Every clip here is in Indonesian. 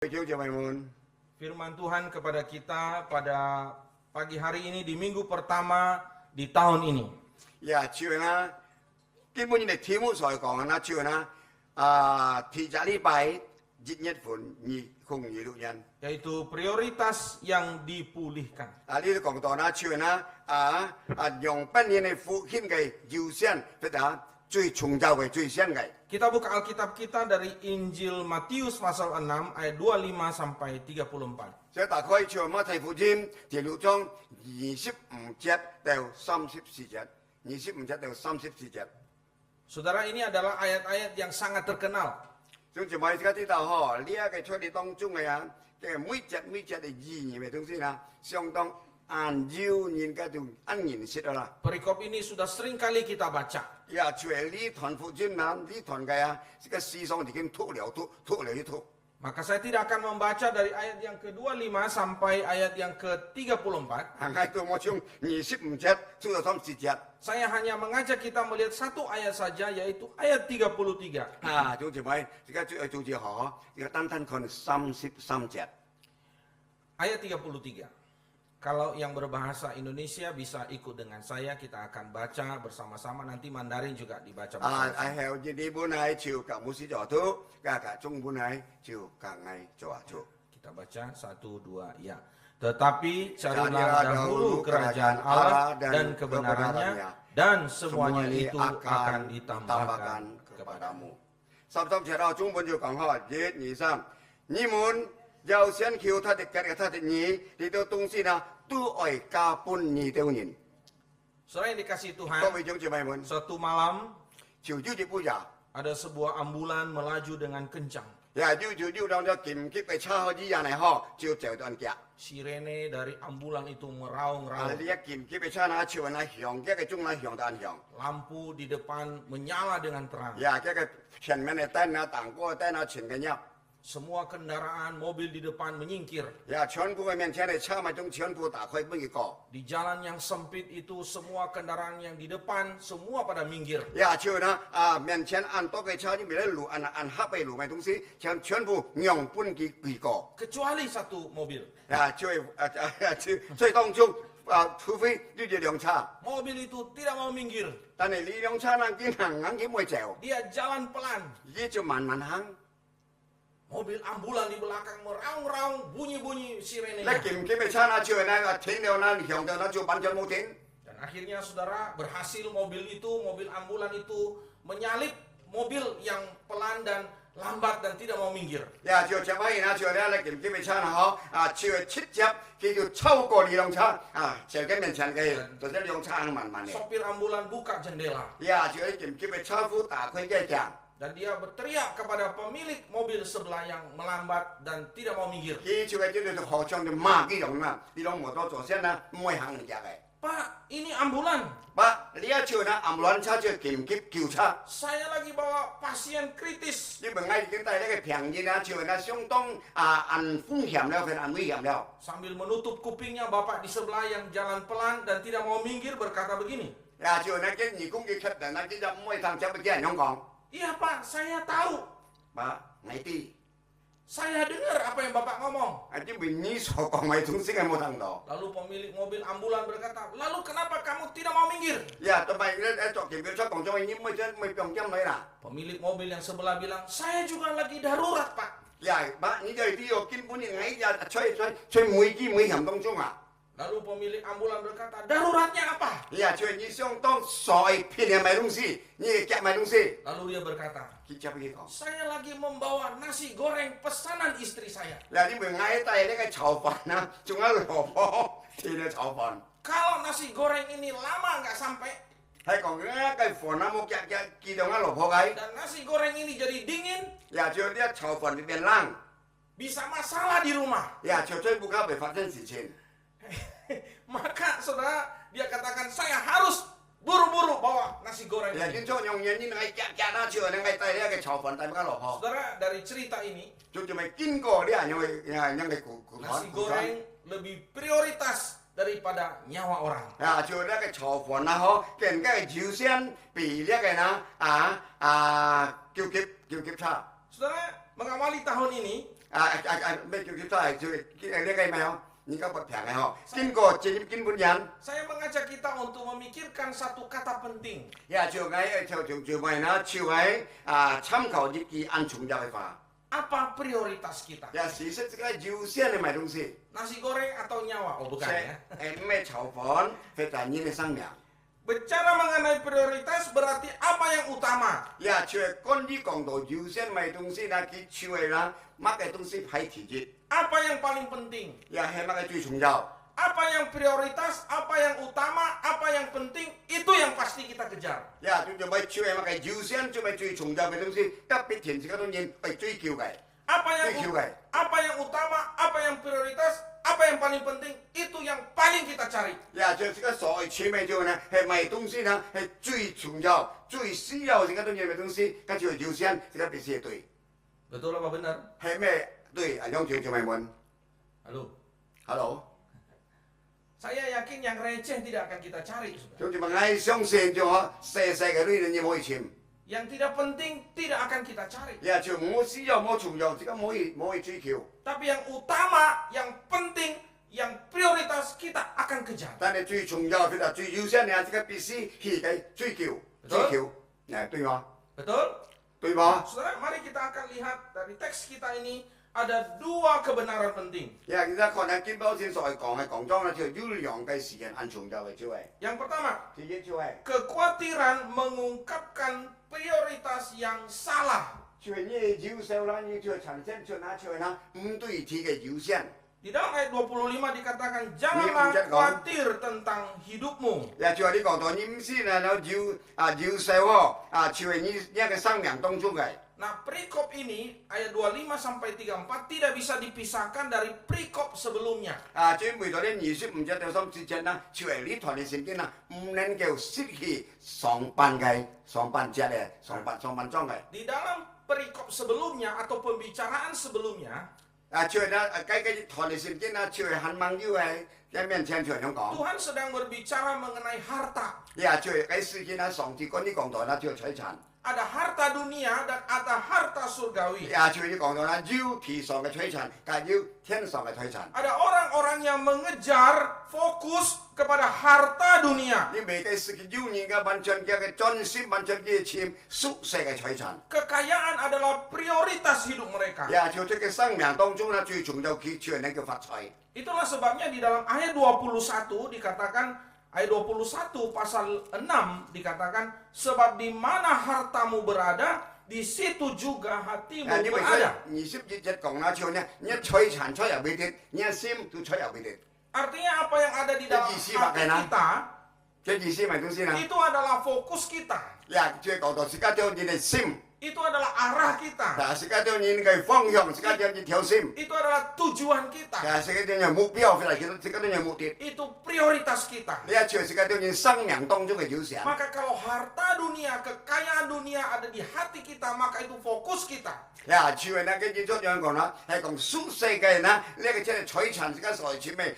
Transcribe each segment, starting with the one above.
Firman Tuhan kepada kita pada pagi hari ini di minggu pertama di tahun ini. Ya, 基本的題目所講啦，提早禮拜1月份2026年。 Yaitu prioritas yang dipulihkan. 呢度講到啦，用本年的復興嘅優先，最重要嘅最先嘅。 Kita buka Alkitab kita dari Injil Matius pasal 6 ayat 25 sampai 34. 所以打開《馬太福音》第6章25節到34節，25節到34節。 Saudara, ini adalah ayat-ayat yang sangat terkenal. 總之，我哋而家知道嗬，呢一個出嚟當中嘅啊，嘅每節嘅意義嘅東西啦，相當按照人家就按認識啦。 Perikop ini sudah sering kali kita baca. 呀，除咗呢團福音啦，呢團嘅啊，呢個思想已經吐了一吐。 Maka saya tidak akan membaca dari ayat yang ke-25 sampai ayat yang ke-34. 行喺度我從25節做到30節。 Saya hanya mengajak kita melihat satu ayat saja, yaitu ayat 33. 啊，總之咪而家做住嗬，而家單看33節。 Ayat 33. Kalau yang berbahasa Indonesia bisa ikut dengan saya, kita akan baca bersama-sama. Nanti Mandarin juga dibaca 啊， bersama-sama. 係有啲本嚟照舊冇事做到，家中本嚟照舊嗌做啊做。 Kita baca 1, 2, ya. Tetapi carilah dahulu kerajaan Allah dan kebenarannya, dan semuanya itu akan ditambahkan kepadamu. 13節啦，中文就講嗬，1、2、3，你們要先求他的家嘅他的義，呢啲東西呢都愛加本你的人。 Saudara yang dikasihi 各 Tuhan, 位弟兄姊妹們， suatu malam 朝朝嘅杯呀， ada sebuah ambulan melaju dengan kencang. 呀朝當咗劍擊嘅車開始人嚟嗬，照就到人夾。 Sirene dari ambulan itu 啊， meraung-raung. 呢一劍擊嘅車呢，朝人嚟響，一個鐘嚟響到人響。 Lampu di depan menyala dengan terang. 呀，一個前面嘅燈啊，燈光嘅燈啊，全嘅入。 Semua kendaraan mobil di depan menyingkir. 呀，全部嘅面前嘅車咪中全部打開每一個。 Di jalan yang sempit itu semua kendaraan yang di depan semua pada minggir. 呀，就呢面前按多嘅車，你咪路按黑嘅路嘅東西，全部讓半幾個。 Kecuali satu mobil. 呀，最當中除非呢隻輛車， Mobil itu tidak mau minggir. 但係呢輛車呢，經行硬嘅會走， Dia jalan pelan. 呢就慢慢行。 Mobil ambulan di belakang meraung-raung, bunyi-bunyi 你 sirenenya. 劍擊嘅車呢，就呢停了呢，響到呢就完全冇停。 Dan akhirnya saudara berhasil mobil ambulan itu menyalip mobil yang pelan dan lambat dan tidak mau minggir. 呀，就這位呢，就呢劍擊嘅車呢，就切接，佢就超過呢輛車就喺面前嘅，就呢輛車慢慢嘅。 Sopir ambulan buka jendela. 呀，就喺劍擊嘅車夫打開嘅鏡。 Dan dia berteriak kepada pemilik mobil sebelah yang melambat dan tidak mau minggir. 佢就係叫做何將就罵呢種啦，呢種摩托左先啦，唔會行人家嘅。 Pak, ini ambulan. 呢一條呢，暗亂車就劍擊轎車， Saya lagi bawa pasien kritis. 呢邊已經帶呢個平日呢，就呢相當風險了，非常危險了。 Sambil menutup kupingnya, bapak di sebelah yang jalan pelan dan tidak mau minggir berkata begini. 呀，就呢啲義工嘅出人呢，啲就唔可以同這邊啲人講， Iya pak, saya tahu. 你啲， Saya dengar apa yang bapak ngomong. 啲邊你所講嘅東西係冇聽到。 Lalu pemilik mobil ambulan berkata, lalu kenapa kamu tidak mau minggir? 呀，同埋咧作劍擊車講咗，你唔會用音嚟啦。 Pemilik mobil yang sebelah bilang, saya juga lagi darurat pak. 呀，你就係呢個根本嘅喺在每機每險當中啊。 Lalu pemilik ambulan berkata, daruratnya apa? 呀，就係你相當傻騙人買東西，你夾買東西。 Lalu dia berkata, 佢就俾佢講。 saya lagi membawa nasi goreng pesanan istri saya. 嗱，你咪嗌低呢個炒飯啊，仲有蘿蔔切嘅炒飯。 Kalau nasi goreng ini lama nggak sampai, 係講呢個飯啊冇見到蘿蔔嘅。 dan nasi goreng ini jadi dingin, 呀，就啲炒飯裏邊冷。 bisa masalah di rumah. 呀，就最不可會發生事情。 Maka saudara, dia katakan, saya harus buru-buru bawa nasi goreng 呀， ini. 見咗用嘢，你係夾啦，就你係低呢個炒飯低乜蘿蔔。 Saudara, dari cerita ini, 就咪經過啲人因為古 nasi goreng lebih prioritas daripada nyawa orang. 啊，就呢個炒飯啊，更加係優先比呢個呢叫劫差。 Saudara, mengawali tahun ini, mấy kiểu chúng ta là cái cây mèo những cái bậc thang này họ kinh cổ chỉ kinh buôn nhắn Saya mengajak kita untuk memikirkan satu kata penting. ya chiều ngày chiều mày nó chiều ngày tham khảo những cái ăn chúng giao phải Apa prioritas kita? ya chỉ是cái ưu tiên de买东西 Nasi goreng atau nyawa? Oh bukan ya. mấy炒饭phải trả nhiên sang nhà Bicara mengenai prioritas berarti apa yang utama? ya chiều con đi còn đồ ưu tiên买东西那cái chiều là mắc cái东西phải thị chất Apa yang paling penting? ya hay mắc cái最重要 Apa yang prioritas, apa yang utama, apa yang penting, itu yang pasti kita kejar. ya chúng tôi chiều mắc cái ưu tiên chúng tôi 最重要嘅東西特別前這個東西被追求嘅 Apa yang utama, apa yang prioritas, apa yang paling penting, itu yang paling kita cari. ya 就這個所謂前面就呢係買東西呢係最重要、最需要這個東西嘅東西，跟住優先這個必須對。 Betul apa benar? 係咩對？用就咪問。 Halo. Hello， Saya yakin yang receh tidak akan kita cari. 就問我相信就我細細嘅女人要可以簽， Yang tidak penting tidak akan kita cari. 呀就冇需要冇重要，這個冇去追求。 Tapi yang utama, yang penting, yang prioritas kita akan kejar. 但係最重要嘅最優先嘅這個必須去追求，對嗎？ Betul? 對嗎？ Saudara, mari kita akan lihat dari teks kita ini ada dua kebenaran penting. 呀，其實可能見到先所謂講係講咗啦，就要兩個時間按重要嘅就係， Yang pertama, 第一就係。 kekhawatiran mengungkapkan prioritas yang salah. 就係你優先啦，你就產生就拿出嚟啦，唔對題嘅優先。 Di dalam ayat 25 dikatakan, janganlah khawatir tentang hidupmu. 呀，就係你講到你唔是啦，優先喎，就係你一個生命當中嘅。 Nah, perikop ini ayat 25 sampai 34 tidak bisa dipisahkan dari perikop sebelumnya. 最尾到啲25節到30節啦，就係呢台嘅聖經啦，唔能夠失去上半節嘅上半章嘅。 Di dalam perikop sebelumnya atau pembicaraan sebelumnya, 就係啦，計台嘅聖經啦，就係很猛要嘅一面前就係咁講。 Tuhan sedang berbicara mengenai harta. 呀，就係喺事件啦，上次嗰啲講到啦，就係財產。 Ada harta dunia dan ada harta surgawi. 呀，就係你講到啦，要地上嘅財產，但要天上嘅財產。 Ada orang-orang yang mengejar fokus kepada harta dunia. 你未計是要人嘅完全嘅專心，完全嘅簽宿舍嘅財產。 Kekayaan adalah prioritas hidup mereka. 呀，就這個生命當中啦，最重要嘅就係能夠發財。 Itulah sebabnya di dalam ayat 21 dikatakan, ayat 21 pasal 6 dikatakan, sebab di mana hartamu berada, di situ juga hatimu 因為 berada. 21節講啦，就呢，你財產出入邊啲，你心都出入邊啲。 Artinya apa yang ada di dalam Isi hati makna. kita, 即意思咪咁先啦。 itu adalah fokus kita. 呀，即係講到時間叫你嘅心， Itu adalah arah kita. 但係時間叫你嘅方向，時間叫你條心， Itu adalah tujuan kita. 但係時間叫你目標，時間叫你目的。 Itu prioritas kita. 呢一條時間叫你生命當中嘅優先。 Maka kalau harta dunia, kekayaan dunia ada di hati kita, maka itu fokus kita. 呀，就係呢個建築樣講啦，係講屬世嘅人啦，呢個即係財產時間所錢咪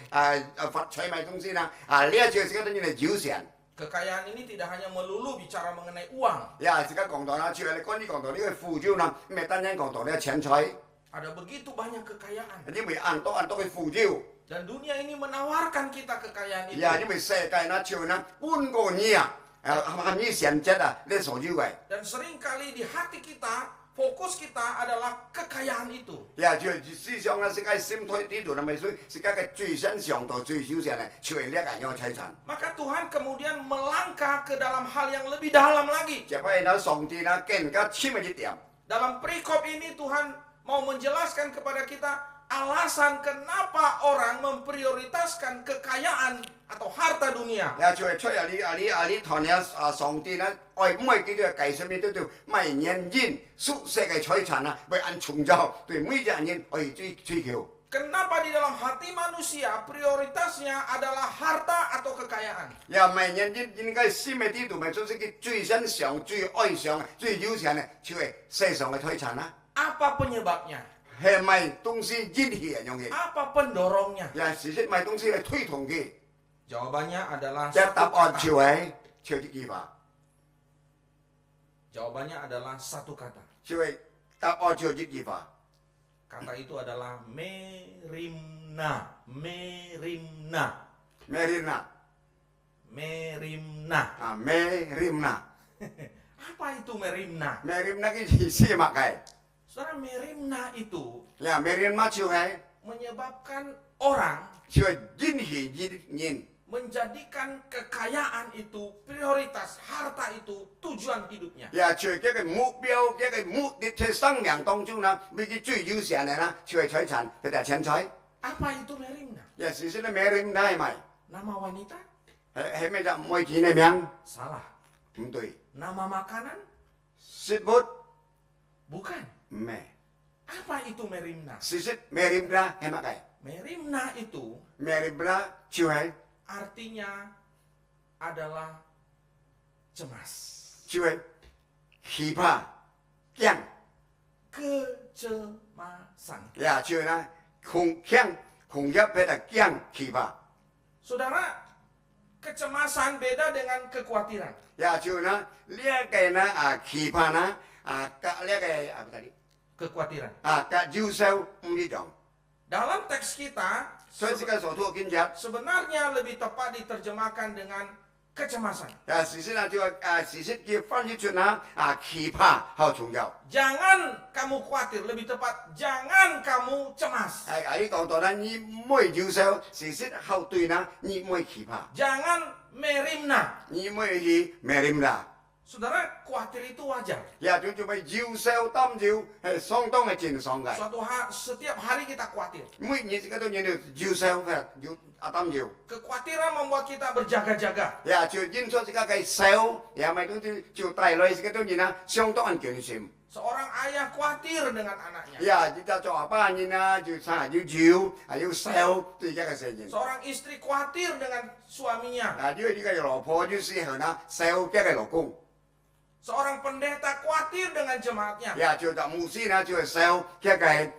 發財賣東西啦，呢一條時間叫你嘅優先。 Kekayaan ini tidak hanya melulu bicara mengenai uang. 呀，時間講到啦，就係你講到呢個富足啦，唔係單單講到呢個錢財， Ada begitu banyak kekayaan. 因為按多嘅富足。 Dan dunia ini menawarkan kita kekayaan itu. 呀，因為世界呢就呢半個你啊，含你現質啊，你所要嘅。 Dan seringkali di hati kita, fokus kita adalah kekayaan itu. 呀，就思想啦，世界心態呢度啦，咪所以世界嘅最新上到最少上咧，就係呢一個財產。 Maka Tuhan kemudian melangkah ke dalam hal yang lebih dalam lagi. 就係呢上帝啦，更加深嘅一點。 Dalam perikop ini Tuhan mau menjelaskan kepada kita alasan kenapa orang memprioritaskan kekayaan atau harta dunia. 呀，就係出入你談呢上帝咧，愛唔愛叫做計什麼都叫咪人因宿舍嘅財產啊，為按重要對每個人愛追求。 Kenapa di dalam hati manusia prioritasnya adalah harta atau kekayaan? 呀，咪人應該心嘅呢度咪就是佢最欣賞、最愛上、最優先嘅，就係世上嘅財產啦。 Apa penyebabnya? 係咪東西引起人用嘅？ Apa pendorongnya? 呀，事實咪東西係推動嘅。 Jawabannya adalah 一答 satu 案 kata. 就係超級記法， Jawabannya adalah satu kata. 就係答案超級記法。Kata itu adalah merimna. Merimna. Merimna. Merimna. Merimna. Apa itu merimna? Merimna cái gì xí mà cái? Saudara, merimna itu Ya merimna chiu hai. menyebabkan orang Chiu yin hi yin yin. menjadikan kekayaan itu prioritas, harta itu tujuan hidupnya. Ya chiu cái mục tiêu, cái mục đích trên sinh mạng当中呢，比cái最优先的呢，chiu财产，这点钱财。 Apa itu merimna? Ya xí xí là merimna hay mày? Nama wanita? Hay mấy trăm mấy chỉ này miếng? Salah. Không tùy. Nama makanan? Xít bút. Bukan. Mẹ. Apa itu merimna? Xí xít merimna hay mà cái? Merimna itu Merimna chiu hai. artinya adalah cemas, Chiu hai. Khí pa. Kiang. kecemasan. Ya chiu na. Khủng kiang. Khủng khiếp hay là kiang khí pa. Saudara, kecemasan beda dengan kekhawatiran. Ya chiu na. Lia cái na khí pa na. Lia cái apa tadi? Kekhawatiran. Cả jiu sao đi dong. Dalam teks kita,所以这个所做跟讲。 sebenarnya lebih tepat diterjemahkan dengan kecemasan. 事實上就事實嘅翻譯出呢期盼好重要。 Jangan kamu khawatir, lebih tepat jangan kamu cemas. 呢講到呢，你唔會憂愁，事實好對呢，你唔會期盼， Jangan merimna. 你唔會去咩念啦。 Saudara, khawatir itu wajar. 呀，就做咩憂愁擔憂係相當係正常嘅。 Setiap hari kita khawatir. 每年這個都有憂愁嘅擔憂。 Kekhawatiran membuat kita berjaga-jaga. 呀，就因出這個嘅愁，呀咪都就帶來這個當然啦，相當嘅驚心。 Seorang ayah khawatir dengan anaknya. 呀，你就做阿爸人啊，就啥要愁，要愁對一個事情。 Seorang istri khawatir dengan suaminya. 因為呢個老婆就是係啦，愁一個老公。 Seorang pendeta khawatir dengan jemaatnya. 呀，就做牧師呢，就係愁一個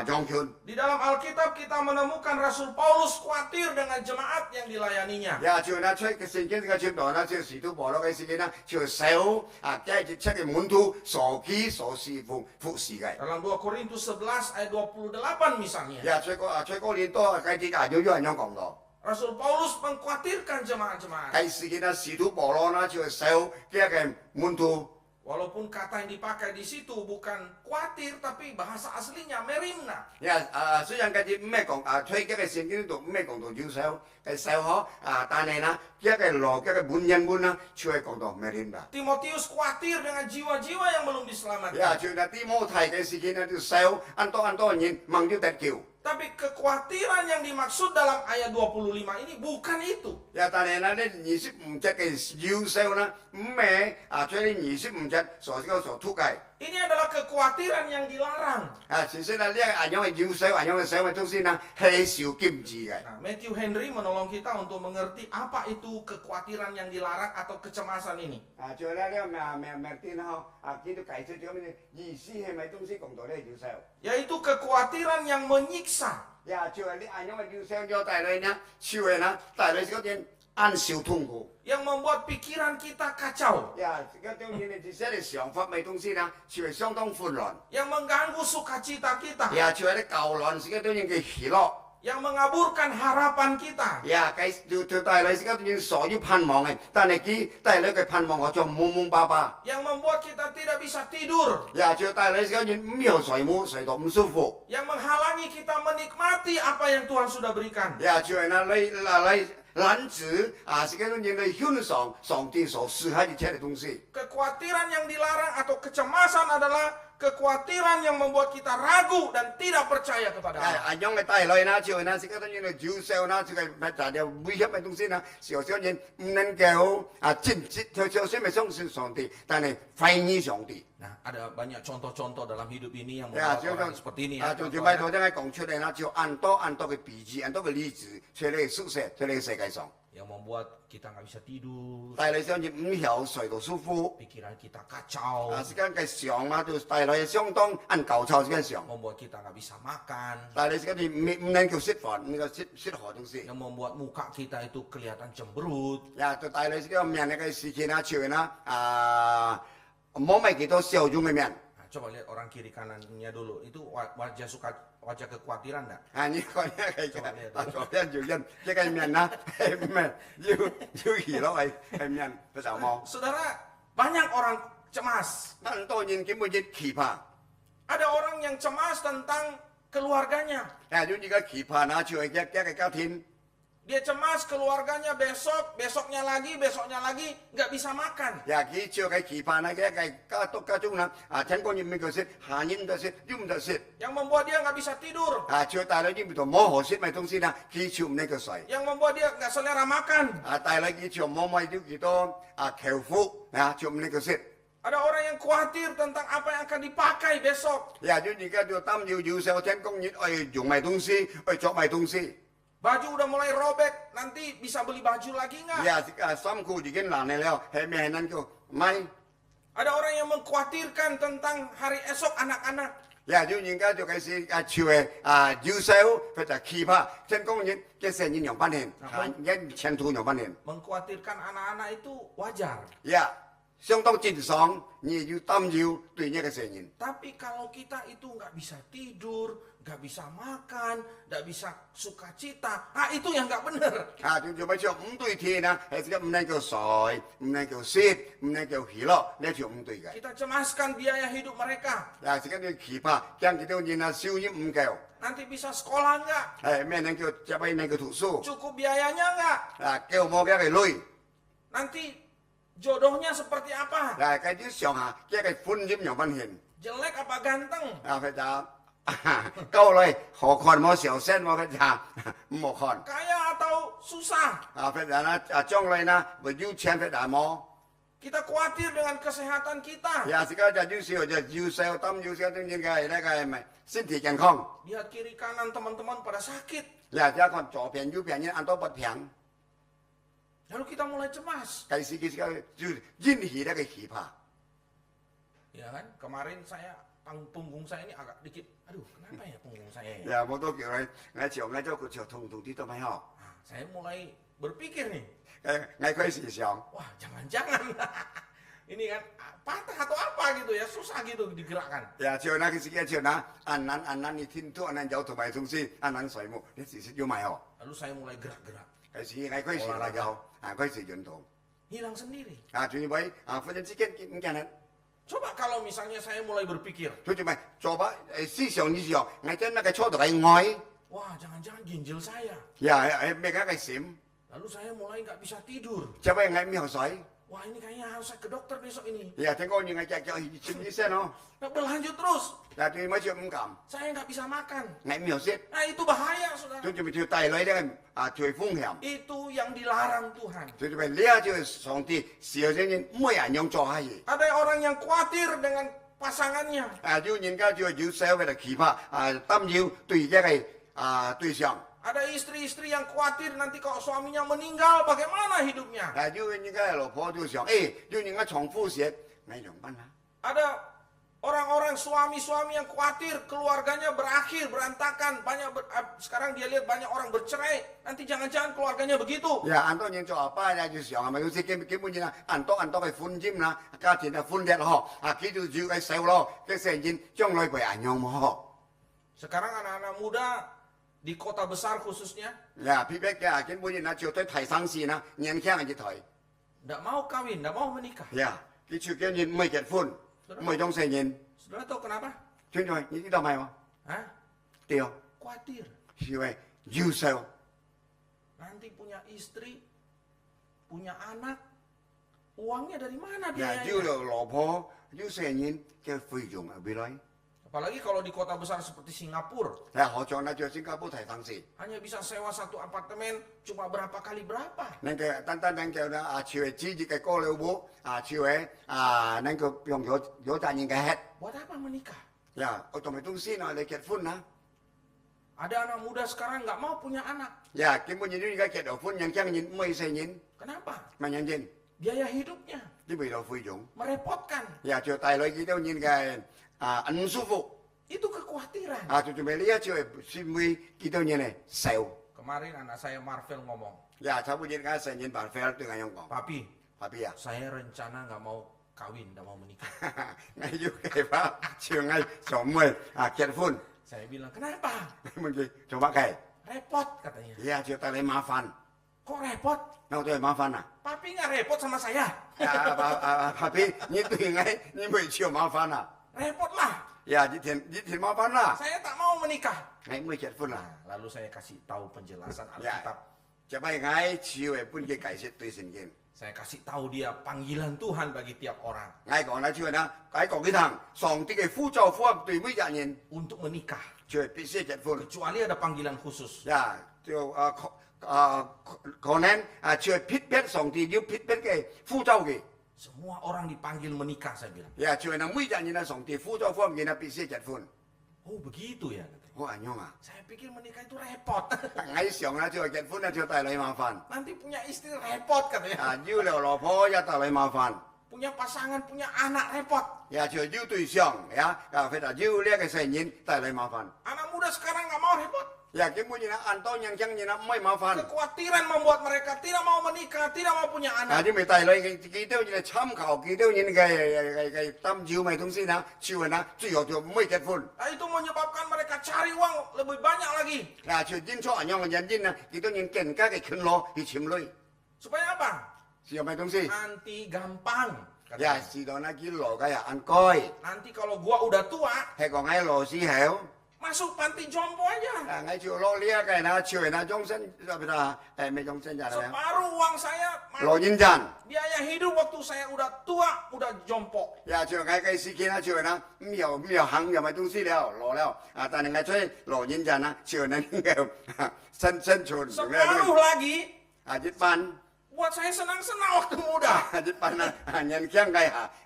長權。 Di dalam Alkitab kita menemukan Rasul Paulus khawatir dengan jemaat yang dilayaninya. 呀，就呢出個聖經嘅傳道呢，就使徒保羅嘅事件呢，就愁繼續出嘅門徒所記所侍奉服侍嘅。 Dalam 2 Korintus 11 ayat 28 misalnya. 呀，出個年多繼續有人講到。 Rasul Paulus mengkhawatirkan jemaat-jemaat. 喺事件呢，使徒保羅呢，就係愁一個門徒。 Walaupun kata yang dipakai di situ bukan khawatir, tapi bahasa aslinya merimna. 呀，雖然佢哋唔係講推嘅聖經度唔係講到憂愁，係愁呵但係呢，一個羅嘅本人本呢，就係講到咩點啦？ Timotius khawatir dengan jiwa-jiwa yang belum diselamatkan. 呀，就那啲摩提嘅事件呢，就愁很多人望咗得救。 Tapi kekhawatiran yang dimaksud dalam ayat 25 ini bukan itu. 呀，但係呢，你25節嘅憂愁呢，唔係將你25節所突計。 Ini adalah kekhawatiran yang dilarang. 其實呢，呢個樣嘅憂愁，樣嘅愁嘅東西呢，係受禁止嘅。 Nah, Matthew Henry menolong kita untuk mengerti apa itu kekhawatiran yang dilarang atau kecemasan ini. 就呢個明天呵，見到解釋咗咩意思係咪東西講到呢憂愁？ Yaitu kekhawatiran yang menyiksa. 呀，就係呢樣嘅憂愁咗帶來呢，就係呢帶來嗰啲暗受痛苦。 Yang membuat pikiran kita kacau. 呀，這個當然你自己嘅想法咪東西呢，就係相當混亂。 Yang mengganggu sukacita kita. 呀，就係啲舊亂，自己當然嘅喜樂。 Yang mengaburkan harapan kita. 呀，就帶來自己當然所有盼望嘅，但係佢帶來嘅盼望我就懵懵巴巴。 Yang membuat kita tidak bisa tidur. 呀，就帶來自己唔有睡到唔舒服。 Yang menghalangi kita menikmati apa yang Tuhan sudah berikan. 呀，就係呢嚟攔止自己當然嚟欣賞上帝所賜下一切嘅東西。 Kekhawatiran yang dilarang atau kecemasan adalah kekhawatiran yang membuat kita ragu dan tidak percaya kepada Allah. 樣嘅帶來呢，就係呢自己當然嚟照受呢，就係大家危險嘅東西呢，小人唔能夠小心咪相信上帝，但係懷疑上帝。 Nah, ada banyak contoh-contoh dalam hidup ini yang 呀， membuat orang seperti ini 就 ya. 拜託真係講出嚟啦，就按多嘅比喻，按多嘅例子，出嚟宿舍，出嚟世界上， Yang membuat kita nggak bisa tidur, 帶來相信唔曉睡到舒服。 pikiran kita kacau, 時間嘅想啊，就帶來相當按舊臭時間想， membuat kita nggak bisa makan, 帶來時間唔能夠釋放，呢個釋何東西。 yang membuat muka kita itu kelihatan cemberut, 呀，就帶來時間面呢個事件啊，潮人啊，冇咩幾多笑容嘅面。coba lihat orang kiri kanannya dulu. Itu wajah kekhawatiran enggak? 你講呢係做咩左邊右邊，即係面啦，係咩？要移落係面，不就冇？ Saudara, banyak orang cemas. 很多人根本就期盼， Ada orang yang cemas tentang keluarganya. 有呢個期盼啊，就係一個家庭。 Dia cemas keluarganya besoknya lagi, nggak bisa makan. 佢就係期盼啊，家中啦，聽講要咩個食，下年唔得食，要唔得食， Yang membuat dia nggak bisa tidur. 就帶來啲唔同冇好食咪東西啦，佢就唔呢個水， Yang membuat dia nggak selera makan. 帶來佢就冇買啲幾多口腹，就唔呢個食。 Ada orang yang khawatir tentang apa yang akan dipakai besok. 就而家就擔要手聽講要用埋東西，做埋東西。 Baju udah mulai robek, nanti bisa beli baju lagi nggak? 衫褲已經爛了，係咩能夠買？ Ada orang yang mengkhawatirkan tentang hari esok anak-anak. 就人家就開始朝嘅要手，佢就期盼聽講要嘅成年用半年，一前途用半年。 Mengkhawatirkan anak-anak itu wajar. 相當正常，你要擔憂對呢個成年。 Tapi kalau kita itu nggak bisa tidur, nggak bisa makan, nggak bisa sukacita, nah itu yang nggak benar. 就做乜就唔對天啊？係只唔能夠睡，唔能夠食，唔能夠喜樂，呢就唔對嘅。 Kita cemaskan biaya hidup mereka. 而家要期盼，將幾多人收入唔夠， Nanti bisa sekolah nggak? 咩能夠入去能夠讀書， Cukup biayanya nggak? 叫冇嘅累。 Nanti jodohnya seperti apa? 佢啲上下嘅歡ยิ้用半年。 Jelek apa ganteng? 佢就高嚟何看冇小聲冇佢就冇看。 Kaya atau susah? 佢就將來呢，會要錢佢就冇。 Kita khawatir dengan kesehatan kita. 而家就要少就要少，擔要少當然嘅呢個係咪身體健康？ Lihat kiri kanan teman-teman pada sakit. 而家看左邊右邊人按多不平， Lalu kita mulai cemas. 計時就引起呢個期盼。 Ya kan? Kemarin saya punggung saya ini agak dikit. Aduh, kenapa ya punggung saya? Ya? 我都叫佢，我就佢就痛啲都咪好。 Nah, saya mulai berpikir nih. 我開始想， Wah, jangan-jangan ini kan patah atau apa gitu ya, susah gitu digerakkan. 就那個時間就那按難你聽到按難有同埋東西按難水木，你時時要買好。 Lalu saya mulai gerak-gerak. 係時我開始嚟嘅好，開始運動。 Hilang sendiri. 仲要咪忽然之間唔見人。 Coba kalau misalnya saya mulai berpikir, 佢就咪做乜思想呢樣，我真係初度係愛， wah jangan-jangan ginjal saya. 咩嘅閃， Lalu saya mulai nggak bisa tidur. 就係我苗水， Wah ini kayaknya harus saya ke dokter besok ini. 聽講要我叫醫生咯， Nah, berlanjut terus. 仲要咪就唔敢， Saya nggak bisa makan. 我苗色， Nah itu bahaya saudara. 佢就咪條帶來呢個最風險， Itu yang dilarang Tuhan. 佢就咪呢就上帝小先人每人用做下嘢， Ada orang yang khawatir dengan pasangannya. 要人家就要社會嘅期盼，擔要對一個對象， Ada istri-istri yang khawatir nanti kalau suaminya meninggal bagaimana hidupnya. 要人家老婆就想，要人家重複寫，我用乜啊？ Ada orang-orang suami-suami yang khawatir keluarganya berakhir berantakan. Sekarang dia lihat banyak orang bercerai. Nanti jangan-jangan keluarganya begitu. 很多人做阿爸咧，就想係咪好似基本上按多嘅歡ยิ้啦，家庭嘅歡樂嗬，佢就要佢受咯，嘅成員將來為人用嗬。 Sekarang anak-anak muda di kota besar khususnya 偏僻嘅基本上就對提生事啦，年輕嘅台， tidak mau kawin, tidak mau menikah. 佢處嘅人唔係結婚，唔係當成員， Saudara tahu kenapa? 聽住你知道咪喎？ Hah? 對， Khawatir. 因為要受， Nanti punya istri, punya anak, uangnya dari mana 要 biayanya? 老婆要成員嘅費用啊，未來， Apalagi kalau di kota besar seperti Singapura. 何況咧就新加坡提生事， Hanya bisa sewa satu apartemen cuma berapa kali berapa. 能夠單叫咧朝係支持嘅高樓屋，朝係能夠用有責任嘅 head。 Buat apa menikah?我同埋東西呢，你結婚啦。 Ada anak muda sekarang nggak mau punya anak. 基本上而家結咗婚，人家人唔係成人， Kenapa? 問人人 Biaya hidupnya 啲味道費用， merepotkan. 就帶來幾多人嘅唔舒服， Itu kekhawatiran. 就做咩呢一朝係先會幾多人嚟受， Kemarin anak saya Marvel ngomong, 差唔多人家成人辦法對我講， Papi, Papi saya rencana nggak mau kawin, tidak mau menikah. ngay du kể pháp chiều ngay số 10 kết phun Saya bilang, kenapa? mình gì coba kể Repot katanya. ya chiều ta lấy ma phan Kok repot? nào tôi ma phan à Papi nggak repot sama saya. papi như tôi ngay như 10 chiều ma phan à Repot lah. ya di thiền ma phan à Saya tak mau menikah. ngay 10 kết phun à Nah, lalu saya kasih tahu penjelasan ya Alkitab. coba ngay chiều ấy pun cái cải sẽ tôi xin game Saya kasih tahu dia panggilan Tuhan bagi tiap orang ngay còn nói chuyện đó cái còn cái thằng sòng cái phu châu phu tùy mấy dạ nhìn untuk menikah. chơi bị sẽ kết phun Kecuali ada panggilan khusus. ya tiêu có nên chơi pít pét sòng thì yêu pít pét cái phu châu cái Semua orang dipanggil menikah, saya bilang. ya chơi nó mấy dạ nhìn là sòng thì phu châu phu nhìn là bị sẽ kết phun Oh begitu ya. katanya. oh anh nhung à Saya pikir menikah itu repot. ngay sòng là chơi kết phun là chơi tài lấy ma phan Nanti punya istri repot katanya. yêu là lò phó ya tài lấy ma phan Punya pasangan, punya anak repot. ya chơi yêu tùy xiong ya phải là yêu liếc cái sợi nhìn tài lấy ma phan Anak muda sekarang nggak mau repot. ya cái mũi nhìn là an to nhang chăng nhìn là mấy ma phan Kekhawatiran membuat mereka tidak mau menikah, tidak mau punya anak. chứ mày tài lấy cái tiêu như là tham khảo cái tiêu nhìn cái tâm chiếu mày thông xin nào chiều nào chỉ có điều mấy kết phun Nah, itu menyebabkan mereka cari uang lebih banyak lagi. là chiều chín cho anh nhong nhận tin là cái tiêu nhìn kiện các cái khẩn lo thì chiếm lấy Supaya apa? chiều mày thông xin Nanti gampang. katanya. ya si đó là cái lò cái ăn coi Nanti kalau gua udah tua, hay còn ngay lò si héo masuk panti jompo aja. ngay chiều lo lia cái nào chiều nào trong sân rồi bây giờ mày trong sân nhà này Separuh uang saya, lò nhìn dàn biaya hidup waktu saya udah tua, udah jompo. ya chiều ngay cái si kia nào chiều nào miểu hàng miểu mày thông xin leo lò leo ta ngay chơi lò nhìn dàn á chiều này cái sân chuồn Separuh lagi dứt ban buat saya senang-senang waktu muda. dứt ban nhân khang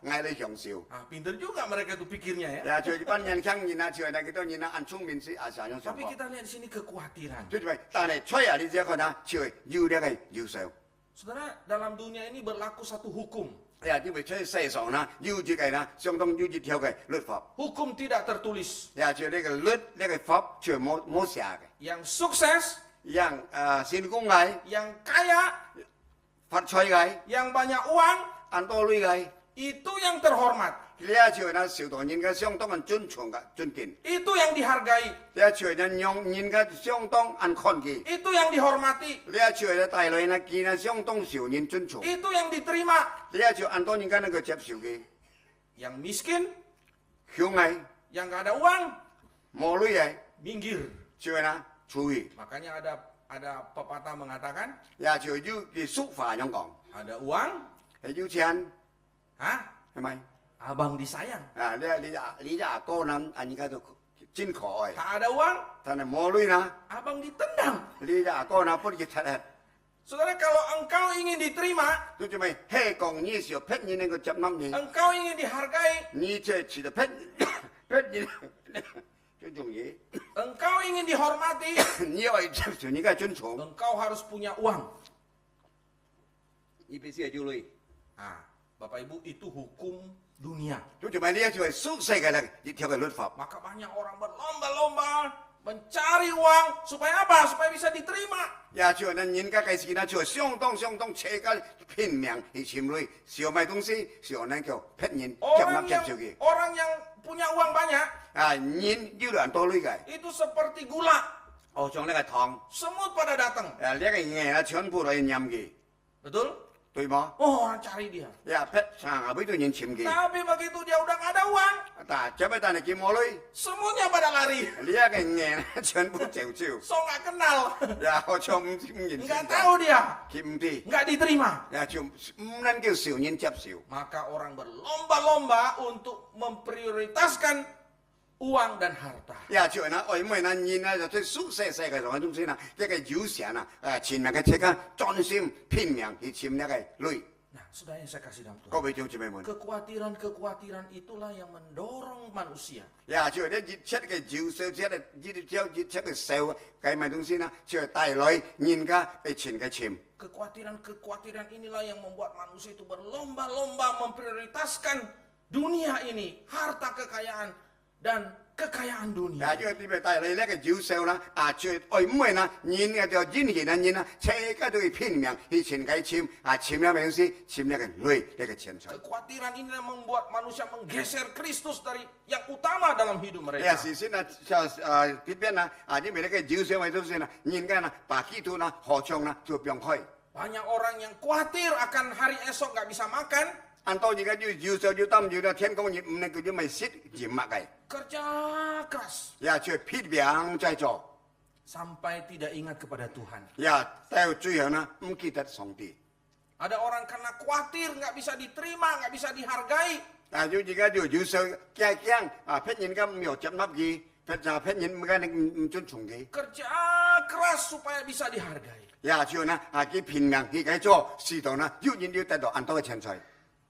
ngay lấy hưởng siêu Ah, pinter juga mereka tuh pikirnya ya. ya chiều dứt ban nhân khang nhìn na chiều này cái tôi nhìn na ăn chung mình si sao trong Tapi sông kita lihat di sini kekhawatiran. chứ vậy ta này chơi à đi chơi còn na chiều yêu đây cái yêu sao Saudara, dalam dunia ini berlaku satu hukum. ya như vậy chơi say sòng na yêu chỉ cái na相当yêu chỉ theo cái luật pháp Hukum tidak tertulis. ya chiều đây cái luật đây cái pháp chiều mô xả cái Yang sukses, yang xin cung cái yang kaya, phát chơi cái yang banyak uang, ăn to lui cái itu yang terhormat. lia chiều na siêu tổ nhìn cái 相当 ăn尊崇cái尊kính Itu yang dihargai. lia chiều na nhong nhìn cái 相当 ăn khôn kỳ Itu yang dihormati. lia chiều na tài lợi na kỳ na 相当 siêu nhìn尊崇 Itu yang diterima. lia chiều ăn to nhìn cái na cái chấp siêu kỳ Yang miskin, hiếu ngay yang gak ada uang, mò lui cái minggir. chiều na chú ý Makanya ada pepatah mengatakan, ya chiều yêu cái xúc phà nhong còn ada uang, hay yêu tiền hah? hay mày Abang disayang. lý giả cô nắm anh cái tôi chín khỏi Tak ada uang, thằng này mò lui na abang ditendang. lý giả cô nắm bớt cái thật hết Saudara, kalau engkau ingin diterima, tôi cho mày hay còn như siêu phết như này cái chấp năm gì engkau ingin dihargai, như chơi chỉ là phết phết như cái dùng gì engkau ingin dihormati, như vậy chấp siêu như cái chân trọng engkau harus punya uang. như bây giờ chưa lui Ah, Bapak Ibu, itu hukum dunia. tôi cho mày lý cho mày suốt say cái là theo cái luật pháp Maka banyak orang berlomba-lomba mencari uang supaya apa? Supaya bisa diterima. ya cho nên nhìn cái gì nó cho 相当 chế cái拼命去chiếm lui siêu mấy东西siêu nên kiểu phết nhìn chấp năm chấp siêu gì Orang yang punya uang banyak nhìn như là to lui cái itu seperti gula. trong cái thòng Semut pada datang. lấy cái nghe nó全部là nhầm gì Betul? tôi mà Oh, orang cari dia. ya phết sang ở bên tôi nhìn chiếm gì Tapi begitu dia udah gak ada uang, ta chấp cái ta này kiếm mò lui semutnya pada lari. lấy cái nghe nó 全部 chịu chịu So gak kenal. ya họ trong nhìn Nggak tahu dia. kiếm đi Nggak diterima. ya chịu nên kiểu siêu nhìn chấp siêu Maka orang berlomba-lomba untuk memprioritaskan uang dan harta. ya chuyện nó ở mấy năm nhìn là tôi suốt say cái rồi chúng sinh là cái yếu sản à chiếm cái thế cái专心拼命去chiếm cái lui Nah, saudara yang saya kasih dalam có Tuhan. bị chúng chị mình Kekhawatiran-kekhawatiran itulah yang mendorong manusia ya chuyện đấy chết cái yếu sâu chết là chết cái sâu cái mà chúng sinh là chuyện tài lối nhìn cái chiếm Kekhawatiran-kekhawatiran inilah yang membuat manusia itu berlomba-lomba memprioritaskan dunia ini, harta kekayaan, dan kekayaan dunia. 也因為啲咩帶嚟呢個招數啦，最愛唔係啦，人嘅就人現啊人啊，車家都去拼命去錢計簽，簽咗咩東西？簽咗個累呢個錢財。 Kekhawatiran ini membuat manusia menggeser Kristus dari yang utama dalam hidup 哎 mereka. 呀，事先啊，邊邊啊，因為呢個招數為東西啦，人家啦，把基督啦、合唱啦，就變開。 Banyak orang yang khawatir akan hari esok nggak bisa makan. 按到而家要招數要擔要啦，天公亦唔能夠要咪蝕鹽物嘅， Kerja keras 也就拼命在做， sampai tidak ingat kepada Tuhan. 也到最後呢，唔記得上帝。 Ada orang karena khawatir nggak bisa diterima, nggak bisa dihargai. 要而家要招數驚騙人家唔要接納佢，騙人唔該你唔尊重佢。 Kerja keras supaya bisa dihargai. 也就呢佢拼命去解做，試到呢要人要得到按多嘅錢財。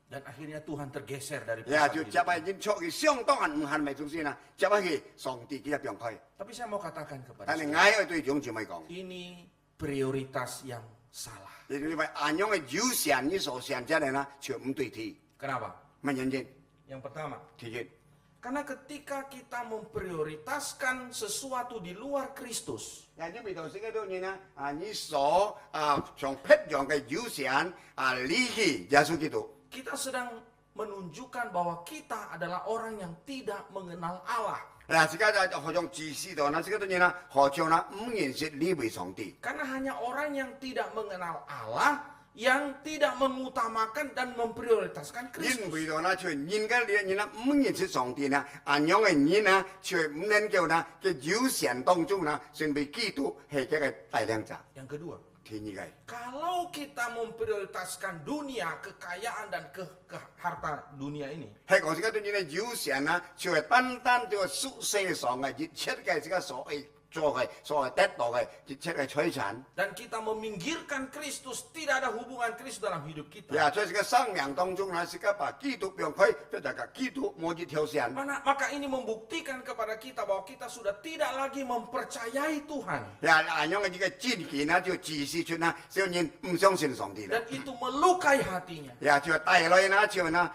Dan akhirnya Tuhan tergeser dari 也 pusat 就 hidup. 接係人錯佢相當人唔係咪總先啦？接係上帝佢一樣開。 Tapi saya mau katakan kepada 但係 saudara, 我對種就咪講， ini prioritas yang salah. 你因為按樣嘅有限你所限制嘅呢，就唔對題。 Kenapa? 乜原因？ Yang pertama, 第一， karena ketika kita memprioritaskan sesuatu di luar Kristus, 因為頭先嗰度嘢呢，你所從撇樣嘅有限離棄耶穌基督。 kita sedang menunjukkan bahwa kita adalah orang yang tidak mengenal Allah. 嗱，而家就好像自私度啦，呢個嘢啦，好像啦唔認識呢位上帝。 Karena hanya orang yang tidak mengenal Allah yang tidak mengutamakan dan memprioritaskan 因 Kristus. 為到啦，就人家呢人啦唔認識上帝呢，按樣嘅人呢，就唔能夠呢嘅有限當中呢，成為基督係一個帶領者。 Yang kedua, 第二個。 kalau kita memprioritaskan dunia, kekayaan dan harta dunia ini, 係講而家對人嘅有限啊，就係單單就係宿世上嘅一切嘅這個所謂做嘅、所謂得到嘅一切嘅財產。 dan kita meminggirkan Kristus, tidak ada hubungan Kristus dalam hidup kita. 呀，在這個生命當中呢，是個把基督變開，即係個基督冇一條線。 Maka ini membuktikan kepada kita bahwa kita sudah tidak lagi mempercayai Tuhan. 呀，按樣嘅呢個堅持呢，就自私出呢，小人唔相信上帝啦。 Dan itu melukai hatinya. 呀，就帶來呢，就呢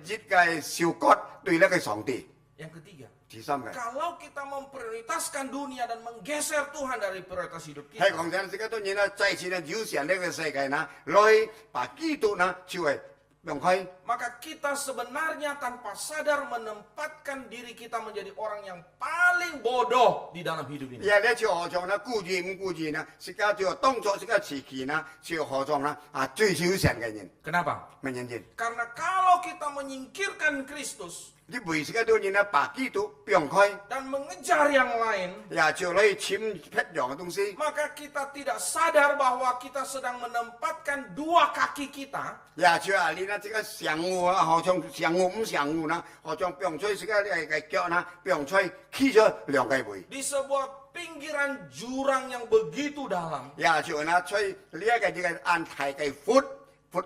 一個小割對呢個上帝。 Yang ketiga, 第三個。 kalau kita memprioritaskan dunia dan menggeser Tuhan dari prioritas hidup 係 kita, 講真，而家當然啦，再次呢，有限呢個世界呢，來把基督呢，就係用開。 maka kita sebenarnya tanpa sadar menempatkan diri kita menjadi orang yang paling bodoh di dalam hidup ini. 而呢就好像呢，顧住唔顧住呢，而家就當作而家時期呢，就好像呢最少神嘅人， Kenapa? 乜原因？ Karena kalau kita menyingkirkan Kristus 你為而家當然呢，把基督用開， dan mengejar yang lain, 也就來簽一樣嘅東西。 maka kita tidak sadar bahwa kita sedang menempatkan dua kaki kita 也就你呢，這個上戶啊，好像上戶唔上戶呢，好像變出而家嘅腳呢，變出起咗兩個位。 di sebuah pinggiran jurang yang begitu dalam. 也就呢，吹呢一個這個按太嘅闊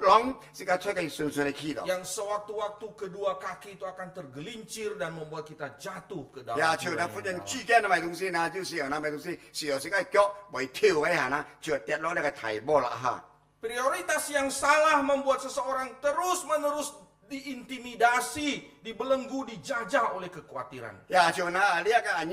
浪，而家吹嘅順順嘅起到。 Yang sewaktu-waktu kedua kaki itu akan tergelincir dan membuat kita jatuh ke dalam 也就 jurang 呢， yang 忽然 dalam. 之間嘅咪東西呢，就是有那咪東西，是有時個腳會跳一下呢，就跌落那個堤波啦哈。 Prioritas yang salah membuat seseorang terus-menerus diintimidasi, dibelenggu, dijajah oleh kekhawatiran. 也就呢，呢一個按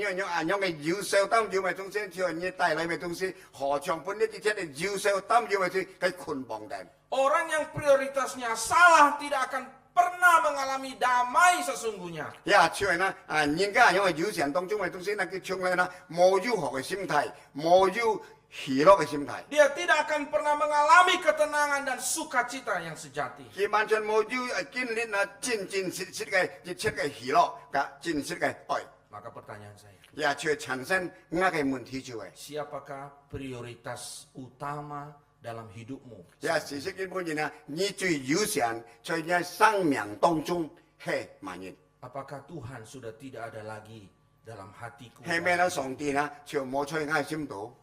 樣嘅要素當要咪東西，就係你帶來咪東西，何嘗本呢啲即係要素當要咪東西，佢捆綁定。 Orang yang prioritasnya salah tidak akan pernah mengalami damai sesungguhnya. 也就係呢，人家因為有錢當中嘅東西，呢佢從來呢冇要學嘅心態，冇要喜樂嘅心態。 Dia tidak akan pernah mengalami ketenangan dan sukacita yang sejati. 佢完全冇要經歷呢真實嘅一切嘅喜樂，嘅真實嘅愛。 Maka pertanyaan saya, 也就產生啱嘅問題就係， siapakah prioritas utama dalam hidupmu? 也事實基本上呢，你最有錢在你生命當中係乜嘢？ Apakah Tuhan sudah tidak ada lagi dalam hatiku? 係咩呢？上帝呢就冇在我心度，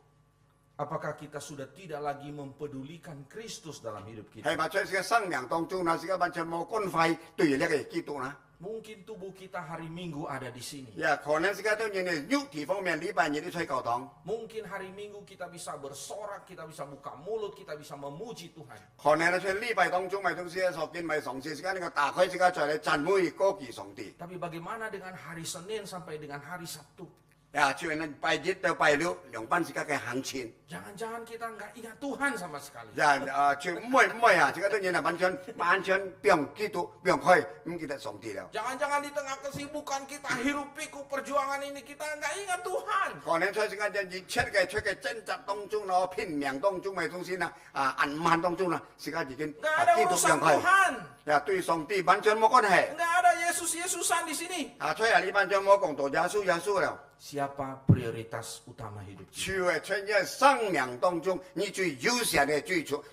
Apakah kita sudah tidak lagi mempedulikan Kristus dalam hidup 係 kita? 咪在呢個生命當中呢？而家完全冇關懷對呢個基督呢？ Mungkin tubuh kita hari Minggu ada di sini. 可能是个都人的肉体方面，礼拜日都出教堂。 Mungkin hari Minggu kita bisa bersorak, kita bisa buka mulut, kita bisa memuji Tuhan. 可能咧，在禮拜當中咪總是所見咪嘗試時間呢個打開時間在嚟讚美歌記上帝。 Tapi bagaimana dengan hari Senin sampai dengan hari Sabtu? 就係呢拜日到拜六兩班時間嘅行前。 Jangan-jangan kita nggak ingat Tuhan sama sekali. 就唔係啊，時間都人係完全不用基督，不用開，唔記得上帝了。 Jangan-jangan di tengah kesibukan kita hirup pikuk perjuangan ini kita nggak ingat Tuhan. 可能在時間就熱切嘅出嘅掙扎當中咯，拼命當中咪總是啦，暗慢當中啦，時間已經 Nggak ada 基督 urusan 不用開。 Tuhan. 對上帝完全冇關係。 Nggak ada Yesus-Yesusan di sini. 所以你完全冇講到耶穌了。 Siapa prioritas utama hidup kita? 就係在你生命當中，你最優先嘅、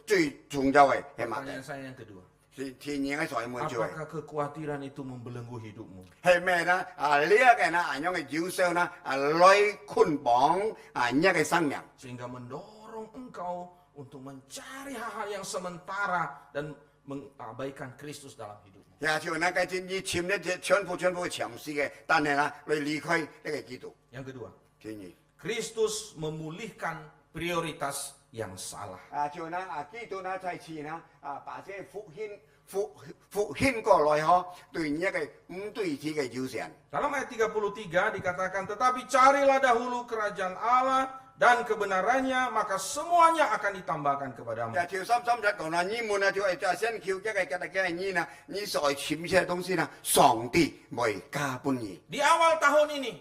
最重要嘅係乜 Pertanyaan 嘢？ saya yang kedua. 是天然嘅財門就係。 Apakah kekhawatiran itu membelenggu hidupmu? 係咩咧？呢一個呢，樣嘅憂傷啦，來捆綁一個生命。 Sehingga mendorong engkau untuk mencari hal-hal yang sementara dan mengabaikan Kristus dalam hidupmu. 就那個你簽呢全部長時嘅，但係呢，你離開呢個基督。 Yang kedua, 天然。 Kristus memulihkan prioritas yang salah. 就呢基督呢在此呢把這復興過來呵，對一個唔對此嘅優先。 Dalam ayat 33 dikatakan, tetapi carilah dahulu kerajaan Allah dan kebenarannya, maka semuanya akan ditambahkan kepadamu. 條三一講啦，你們啊就係先求一個你呢，你所簽些東西呢，上帝會加本你。 Di awal tahun ini,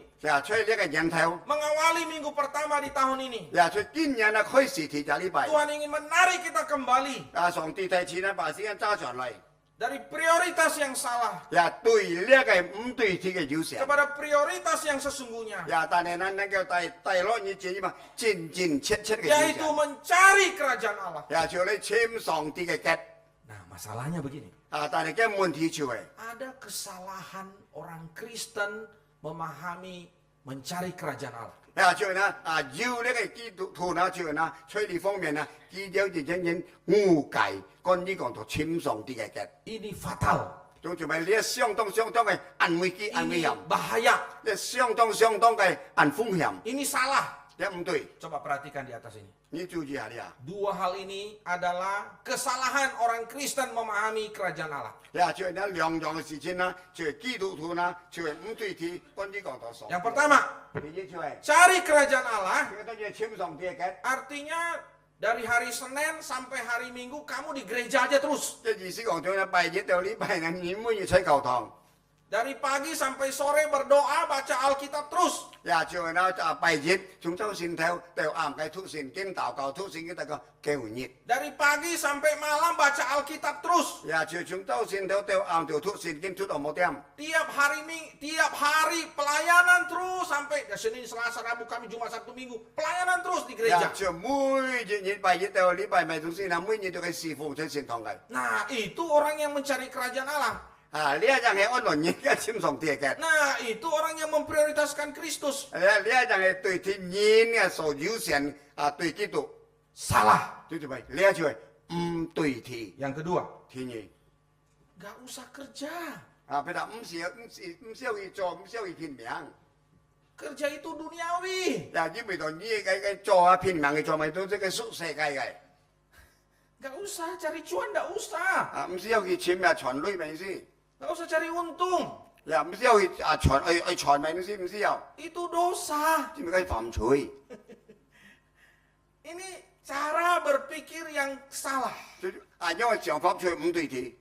所以呢個人頭， mengawali minggu pertama di tahun ini, 所以今年呢開始提咗禮拜， Tuhan ingin menarik kita kembali 上帝提前呢把時間揸上嚟， dari prioritas yang salah 對呢個唔對此嘅優先。 kepada prioritas yang sesungguhnya, 但係呢能夠帶落你自己嘛，真切嘅優 yaitu 先。 mencari kerajaan Allah. 就你簽上帝嘅結。 Nah, masalahnya begini. 但係嘅問題就係， Ada kesalahan orang Kristen memahami mencari kerajaan Allah. 就係呢要呢個基督徒呢，就係呢在呢方面呢，基督就真正誤解關於講到簽上帝嘅結。 Ini fatal. 仲就係呢相當嘅危機危 Ini 險， bahaya. 呢相當嘅風險， Ini salah. 一唔對， Coba perhatikan di atas ini. 你注意下呢啊。 Dua hal ini adalah kesalahan orang Kristen memahami kerajaan Allah. 就係呢兩樣嘅事情呢，就係基督徒呢，就係唔對此關於講到上。 Yang pertama, 第一就係， cari kerajaan Allah 呢個都要簽上帝嘅結。 artinya dari hari Senin sampai hari Minggu kamu di gereja aja terus. 即係意思講咗呢，拜日到禮拜日你每日出教堂。 Dari pagi sampai sore berdoa, baca Alkitab terus. 就係呢拜日從早先頭到晏嘅讀聖經禱告讀聖經大個教日。 Dari pagi sampai malam baca Alkitab terus. 就從早先頭到晏到讀聖經讀到冇點。 Tiap hari pelayanan terus sampai Senin, Selasa, Rabu, Kamis, Jumat, Sabtu, Minggu. Pelayanan terus di gereja. 就每日拜日到禮拜咪總之呢，每日都係侍奉在聖堂嘅。 Nah, itu orang yang mencari kerajaan Allah. 呢一樣係安樂日嘅簽上帝嘅。 Nah, itu orang yang memprioritaskan Kristus. 呢一樣係對天然嘅所優先對基督。 Salah. 對唔係？呢一就係唔對天 Yang kedua, 天然。 gak usah kerja. 譬如唔需要去做，唔需要去拼命。 Kerja itu duniawi. 因為到你嘅做啊拼命嘅做咪都即係屬世界嘅。 Gak usah cari cuan, gak usah. 唔需要去錢啊傳女咪先。 Gak usah cari untung. 唔需要去傳咪先，唔需要。 Itu dosa. 知唔知犯罪？ Ini cara berpikir yang salah. 因為想法罪唔對天。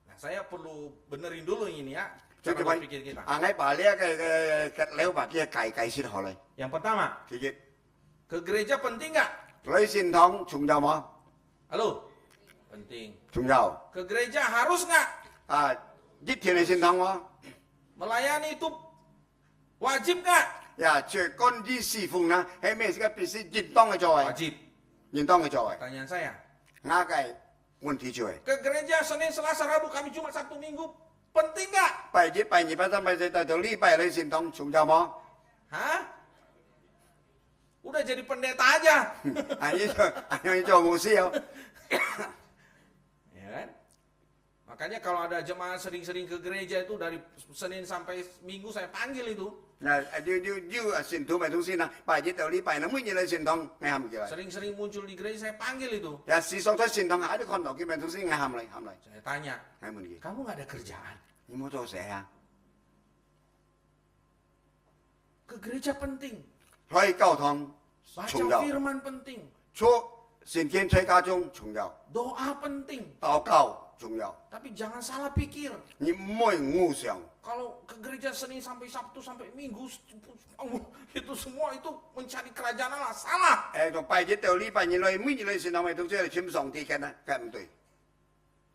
Nah, saya perlu benerin dulu ini ya. 就 Cara 係 berpikir kita. 我把呢一個了白嘅解釋下嚟。 Yang pertama, 第一， ke gereja penting gak? 女善堂仲有冇？ Halo? Penting. 仲有 Ke gereja harus gak? 一天嘅善堂喎。 Melayani itu wajib gak? 最關於侍奉呢，係咩時間必須應當嘅作為？ Wajib. 應當嘅作為。 Pertanyaan saya. 啱嘅問題就係。 Ke gereja Senin, Selasa, Rabu, Kamis, Jumat, Sabtu, Minggu. Penting gak? 拜一、拜二、拜三、拜四，到禮拜女善堂仲有冇？ Hah? Udah jadi pendeta aja. 呢做牧師有。 Ya kan? Makanya kalau ada jemaat sering-sering ke gereja itu dari Senin sampai Minggu saya panggil itu. 要信徒咪通先啦，拜日到禮拜那每日嚟信堂嗌喊叫嚟。 Sering-sering muncul di gereja saya panggil itu. 有時上咗信堂喺度看到佢咪通先嗌喊嚟喊嚟， Saya tanya, 嗌問佢， kamu nggak ada kerjaan? 你冇做嘢啊？ Ke gereja penting, 去教堂 baca 重要， firman penting, 出聖經在家中重要， doa penting. 禱告重要， Tapi jangan salah pikir. 你唔可以誤想。 Kalau ke gereja Senin sampai Sabtu sampai Minggu, itu semua itu mencari kerajaan Allah. Salah. 從拜日到禮拜日嚟，每日嚟信堂咪都即係簽上帝嘅啦，梗唔對，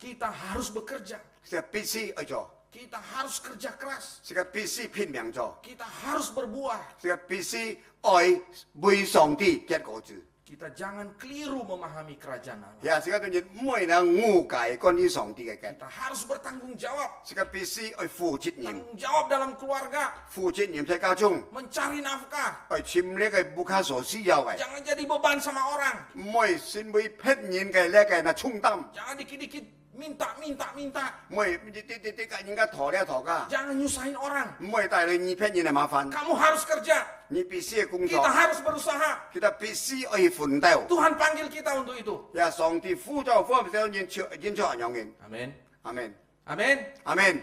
Kita harus bekerja. 係必須去做， Kita harus kerja keras. 係必須拼命做， Kita harus berbuah. 係必須愛為上帝結果子。 Kita jangan keliru memahami kerajaan Allah. 也係個人唔可以能誤解關於上帝嘅嘅， Kita harus bertanggung jawab. 係必須去負責任， Tanggung jawab dalam keluarga. 負責任喺家中， Mencari nafkah. 去簽呢個不可所需要嘅， Jangan jadi beban sama orang. 唔可以成為別人嘅呢個那重擔， Jangan dikit-dikit minta. 唔可以啲人家陀呢陀家， Jangan nyusahin orang. 唔可以帶嚟你別人嘅麻煩， Kamu harus kerja. 你必須去工 Kita 作， harus berusaha. 佢必須去奮鬥。 Tuhan panggil kita untuk itu. 也上帝呼召方面演出人樣 Amin. 阿門， Amin. 阿門。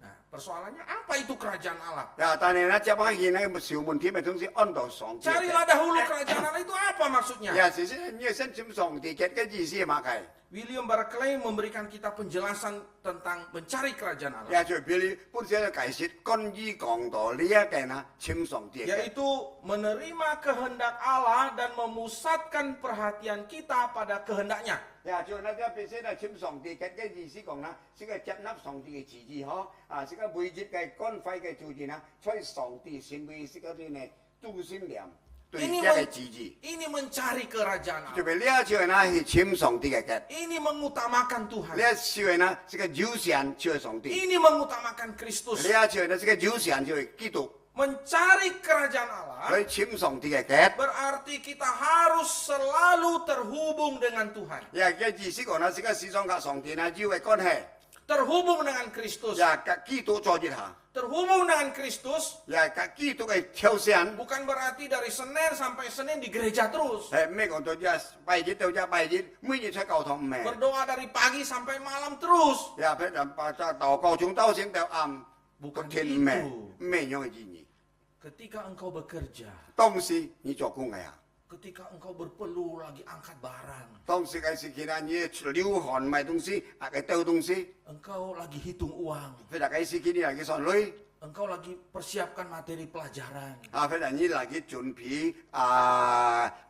Nah, persoalannya apa itu kerajaan Allah? 呀，但係呢，這班人呢，小問題咪總是按照上帝嘅。 Carilah dahulu kerajaan Allah itu apa maksudnya? 呀，其實你先簽上帝嘅意思係乜嘅？ William Barclay memberikan kita penjelasan tentang mencari kerajaan Allah. 呀，就俾你本身嘅解釋，關於講到呢一個呢，簽上帝嘅。 Yaitu menerima kehendak Allah dan memusatkan perhatian kita pada kehendaknya. 呀，就那個本身係簽上帝嘅意思講啦，是個接納上帝嘅旨意嗬，啊，是個每日嘅關懷嘅做事啦，所以上帝成為是個啲呢都心念對一個旨意。 Ini mencari kerajaan 就 Allah. 俾呢一次呢係簽上帝嘅嘅。 Ini mengutamakan Tuhan. 呢一次呢是個優先就係上帝， Ini mengutamakan Kristus. 呢一次呢是個優先就係基督， Mencari kerajaan Allah 佢簽上帝嘅嘅。 berarti kita harus selalu terhubung dengan Tuhan. 呀，嘅意思講呢是個思想及上帝呢要嘅關係， Terhubung dengan Kristus. 呀，及基督在一下， Terhubung dengan Kristus 呀，及基督嘅挑選。 bukan berarti dari Senin sampai Senin di gereja terus. 係咩講到一拜日到一拜日，每日出教堂唔係。 Berdoa dari pagi sampai malam terus. 呀，譬如把禱告從早醒到暗， Bukan 天唔係 begitu. 咩樣嘅意義？ Ketika engkau bekerja, 當時你做工嘅呀， ketika engkau berpeluh lagi angkat barang, 當時嘅時期呢，你流汗買東西，啊嘅丟東西， engkau lagi hitung uang, 譬如嘅時期你嚟嘅上女。 engkau lagi persiapkan materi pelajaran, 啊，譬如你嚟嘅準備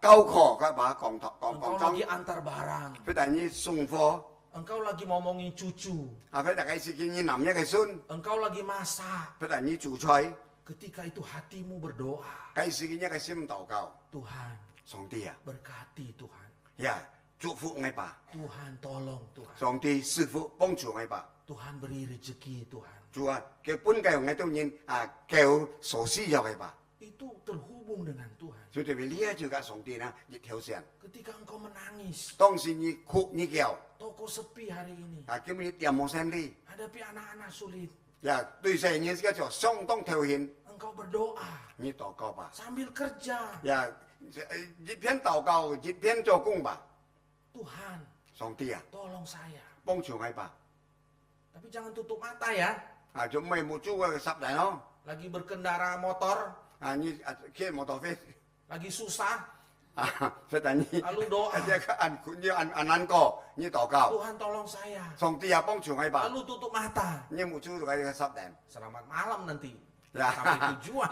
教課嘅話講堂講 engkau 講章， lagi antar barang, 譬如你送貨， engkau lagi ngomongin cucu, 啊，譬如嘅時期你男一嘅孫， engkau lagi masak. 譬如你煮菜， Ketika itu hatimu berdoa, 嘅時期一個心禱告， Tuhan 上帝啊， berkati Tuhan, 呀，祝福我吧， Tuhan tolong Tuhan, 上帝師傅幫助我吧， Tuhan beri rezeki Tuhan. 主啊，叫本計我當然啊，叫所需要嘅吧， Itu terhubung dengan Tuhan. 所以特別呢一條嘅上帝呢，亦挑戰， Ketika engkau menangis, 當時你哭你叫， toko sepi hari ini, 啊，叫你點冇聲啲， hadapi anak-anak sulit, 呀，對成件事就相當挑戰， engkau berdoa 你禱告吧。 sambil kerja. 呀，一邊禱告一邊做工吧， Tuhan, 上帝啊， tolong saya. 幫助我吧。 Tapi jangan tutup mata ya. 啊，做咩冇租個十年咯？ Lagi berkendara motor, 啊，你啊騎摩托飛 lagi susah, 啊，所以你 lalu doa, 按難過，你禱告， Tuhan tolong saya. 上帝啊幫助我吧。 Lalu tutup mata. 你冇租個十年， Selamat malam nanti. Ya. Sampai tujuan.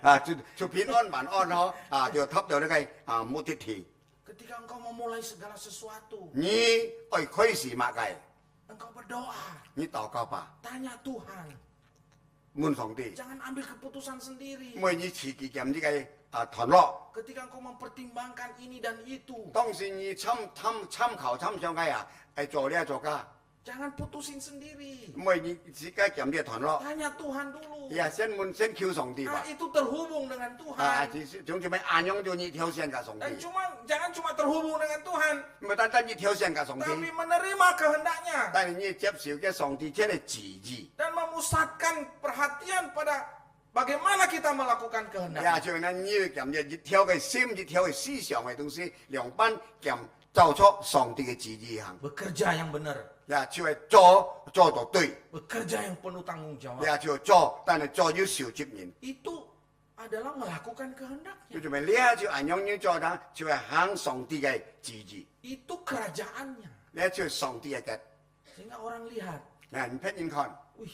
啊，就平安晚安咯，啊，就揼到呢個啊目的地。 Ketika engkau memulai segala sesuatu, 你愛開始乜嘅？ engkau berdoa, 你禱告吧， tanya Tuhan. 問上帝， Jangan ambil keputusan sendiri. 每你自己咁呢個啊團落。 Ketika engkau mempertimbangkan ini dan itu, 當時你參考參詳嘅啊，係做呢做家， Jangan putusin sendiri. 唔係自己檢啲團咯。 Tanya Tuhan dulu. 呀，先問先求上帝 Nah, 吧。 itu terhubung dengan Tuhan. 啊，總之咪按樣就你挑選個上 Dan 帝， jangan cuma terhubung dengan Tuhan, 唔係單單你挑選個上 tapi 帝， menerima kehendaknya 但係你接受嘅上帝真係旨意。 dan memusatkan perhatian pada bagaimana kita melakukan 呀， kehendaknya. 就係你要檢一挑嘅心，一挑嘅思想嘅東西，兩班檢做出上帝嘅旨意行。 Bekerja yang benar, 呀，就係做到對， bekerja yang penuh tanggung jawab. 呀就做，但係做要受責任。 Itu adalah melakukan kehendaknya. 就做咪呢就按樣樣做啦，就係行上帝嘅旨意， Itu kerajaannya. 呢就係上帝嘅嘅。 Sehingga orang lihat, 呀，你睇見看， wih,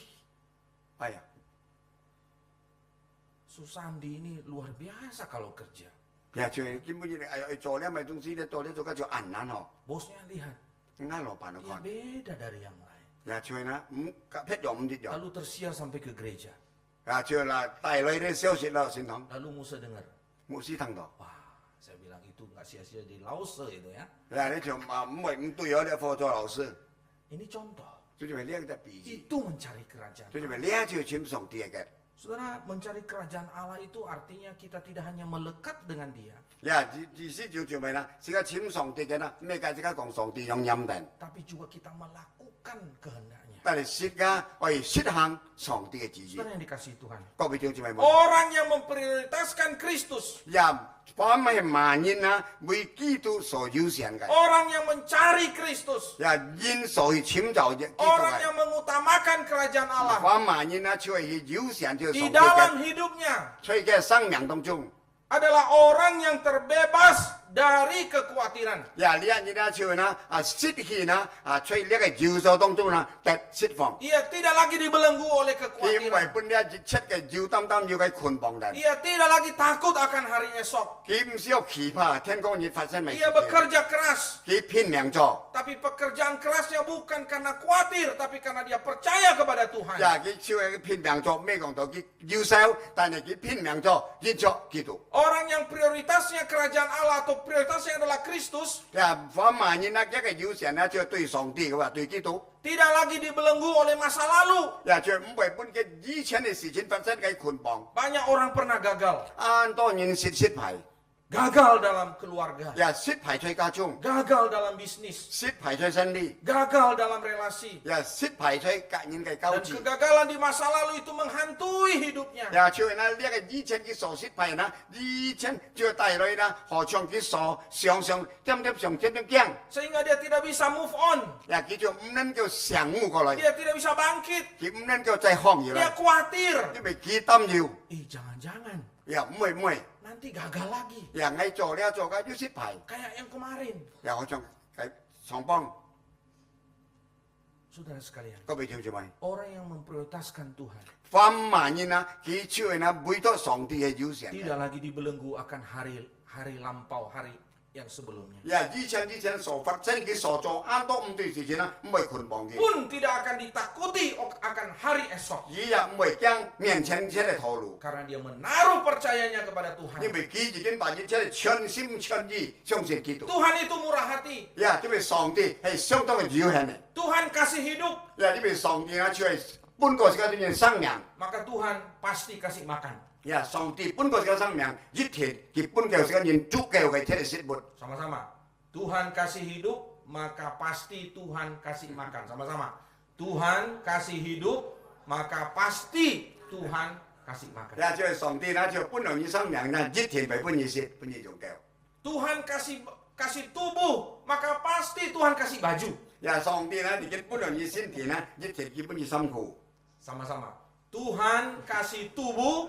哎呀， Susandi ini luar biasa kalau kerja. 呀就係根本你做呢咪東西咧，做呢做嘅就按難嗬， Bosnya lihat, 啱老闆都 dia 看。 beda dari yang lain. 呀，就係啦，唔撇咗唔跌咗， Lalu tersiar sampai ke gereja. 呀就係啦，帶來啲消息啦，先堂 Lalu Musa dengar, 牧師聽到， wah, saya bilang itu nggak sia-sia di Lause itu ya. 呀你就唔係唔對咗啲課做老師， Ini contoh. 就做咪呢個比喻， Itu mencari kerajaan. 就做咪呢就係上帝嘅。 Saudara, mencari kerajaan Allah itu artinya kita tidak hanya melekat dengan Dia, 呀，意思就做咪啦，而家簽上帝嘅啦，咩解釋家講上帝用陰定， tapi juga kita melakukan kehendaknya. 但係實家我哋實行上帝嘅旨意， Saudara yang dikasih Tuhan. 各位弟兄姊妹們， Orang yang memprioritaskan Kristus, 呀，凡係萬人啊，為基督所優先嘅， orang yang mencari Kristus, 呀，因所去尋找基督 orang 嘅， yang mengutamakan kerajaan Allah 凡萬人啊，就係優先就 di 上帝嘅， dalam hidupnya 所以嘅生命當中。 adalah orang yang terbebas dari kekhawatiran. 呀，呢一呢就呢失去呢在呢個憂愁當中呢得釋放， Ia tidak lagi dibelenggu oleh 因為 kekhawatiran. 本呢一切嘅憂擔擔要嘅捆綁人， Ia tidak lagi takut akan hari esok. 佢唔需要期怕天光日發生咩事 Ia 情， bekerja keras, 佢拼命做， tapi pekerjaan kerasnya bukan karena khawatir, tapi karena dia percaya kepada Tuhan. 呀佢超係拼命做，咩講到佢憂愁，但係佢拼命做，依著基督， Orang yang prioritasnya kerajaan Allah atau prioritasnya adalah Kristus, 呀凡萬人呢一個優先呢就對上帝嘅話對基督， tidak lagi dibelenggu oleh masa lalu. 呀就唔為本嘅以前嘅事情發生嘅捆綁， Banyak orang pernah gagal. 多人失敗， Gagal dalam keluarga, 呀失敗在家中， gagal dalam bisnis, 失敗在生理。 gagal dalam relasi. 呀，失敗在個人嘅交 Dan 治， kegagalan di masa lalu itu menghantui hidupnya. 呀，就係呢呢個以前嘅所失敗呢，以前就帶來呢，何嘗佢所常常點點上點點驚， Sehingga dia tidak bisa move on. 呀，佢就唔能夠醒悟過來， Dia tidak bisa bangkit. 佢唔能夠再康而 Dia 來， khawatir. 因為佢擔憂， Jangan-jangan 呀，唔會， nanti gagal lagi. 呀，我做了做嘅要失敗， Kayak yang kemarin. 呀，我將係上幫 Saudara sekalian, 各位弟兄姊妹， orang yang memprioritaskan Tuhan 凡萬人啊，佢就係呢每到上帝嘅優先， tidak lagi dibelenggu akan hari lampau, hari yang sebelumnya. 呀，以前所發生嘅所做啱多唔對事情啊，唔會捆綁嘅。 Pun tidak akan ditakuti akan hari esok. 伊也唔會驚面前這個套路， Karena dia menaruh percayanya kepada 因 Tuhan. 為佢已經把一切全心全意相信基督。 Tuhan itu murah hati. 呀，因為上帝係相當嘅有限嘅， Tuhan kasih hidup, 呀，因為上帝啊，就係本個世界嘅生命， maka Tuhan pasti kasih makan. 呀，上帝本個世界生命一天，佢本個世界人足夠嘅這個食物， Sama-sama. Tuhan kasih hidup, maka pasti Tuhan kasih makan. Sama-sama. Tuhan kasih hidup, maka pasti Tuhan kasih makan. 呀，就係上帝呢，就本能嘅生命呢，一天為本意食，本意足夠。 Tuhan kasih tubuh, maka pasti Tuhan kasih baju. 呀，上帝呢，佢本能嘅身體呢，一天佢本意辛苦。 Sama-sama. Tuhan kasih tubuh,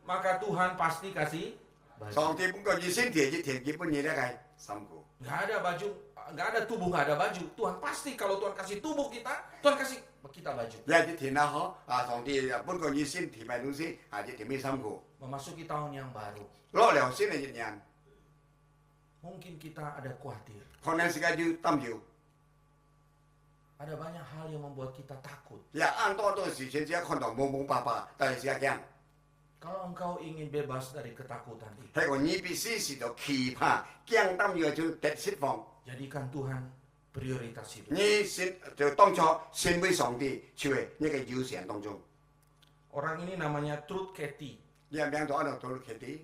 maka Tuhan pasti kasih baju. 上帝本個嘅身體一天佢本意咧係辛苦。 Nggak ada baju, nggak ada tubuh, nggak ada baju. Tuhan pasti kalau Tuhan kasih tubuh kita, Tuhan kasih kita baju. 一天啦，嗬，上帝本個意先甜嘅東西，一天咩辛苦， Memasuki tahun yang baru, 攞嚟先嚟一年， mungkin kita ada khawatir. 可能時間要擔憂， Ada banyak hal yang membuat kita takut. 也按多多事情只看到懵懵巴巴，但係時間驚， Kalau engkau ingin bebas dari ketakutan itu, 係我你必須是到期盼，驚擔憂就得釋放， jadikan Tuhan prioritas hidup. 你先就當初先為上帝，就係一個優先當中。 Orang ini namanya Truth Cathy. 你有名到按照佢哋，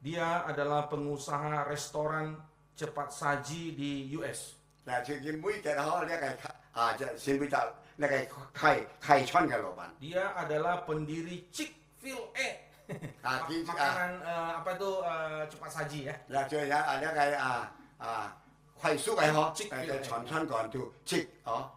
Dia adalah pengusaha restoran cepat saji di US. 嗱，就佢每日嗬，呢個就先會就呢個開餐嘅老闆。 Dia adalah pendiri Chick-fil-A. Dia- Makanan apa itu cepat saji ya. 嗱，就有呢個快速嘅嗬， Chick-fil-A 傳餐講到切哦，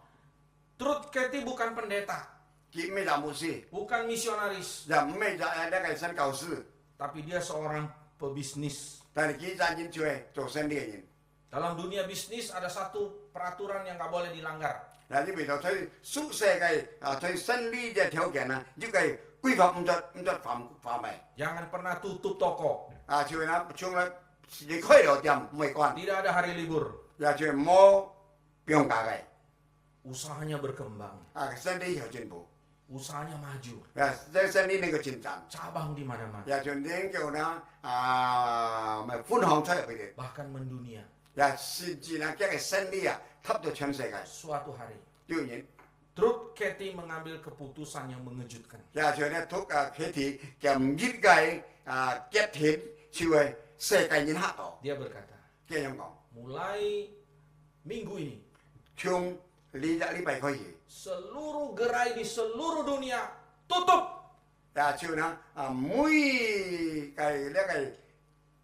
Truth Cathy bukan pendeta, 佢咩就冇事， bukan misionaris, 又唔係就呢個新教師， tapi dia seorang pebisnis. 但係佢真正就係做生意嘅人。 Dalam dunia bisnis ada satu peraturan yang nggak boleh dilanggar. 嗱，呢邊就睇宿舍嘅睇生意嘅條件啊，呢個規劃唔得範圍。 Jangan pernah tutup toko. 就係啦，將來你開了店唔係關， Tidak ada hari libur. 又就冇病假嘅， Usahanya berkembang, 生意有進步， usahanya maju, 即生意能夠進展， cabang di mana-mana, 又就能夠呢咪分享出嚟俾你， bahkan mendunia. 又甚至呢，這個生意啊，吸到全世界， Suatu hari, 當然， Truth Cathy mengambil keputusan yang mengejutkan. 又就呢，ทุก企業就唔應該結田，就係世界人黑道， Dia berkata, 即係咁講， mulai minggu ini, 從禮拜開始。 seluruh gerai di seluruh dunia tutup. 就呢每個呢個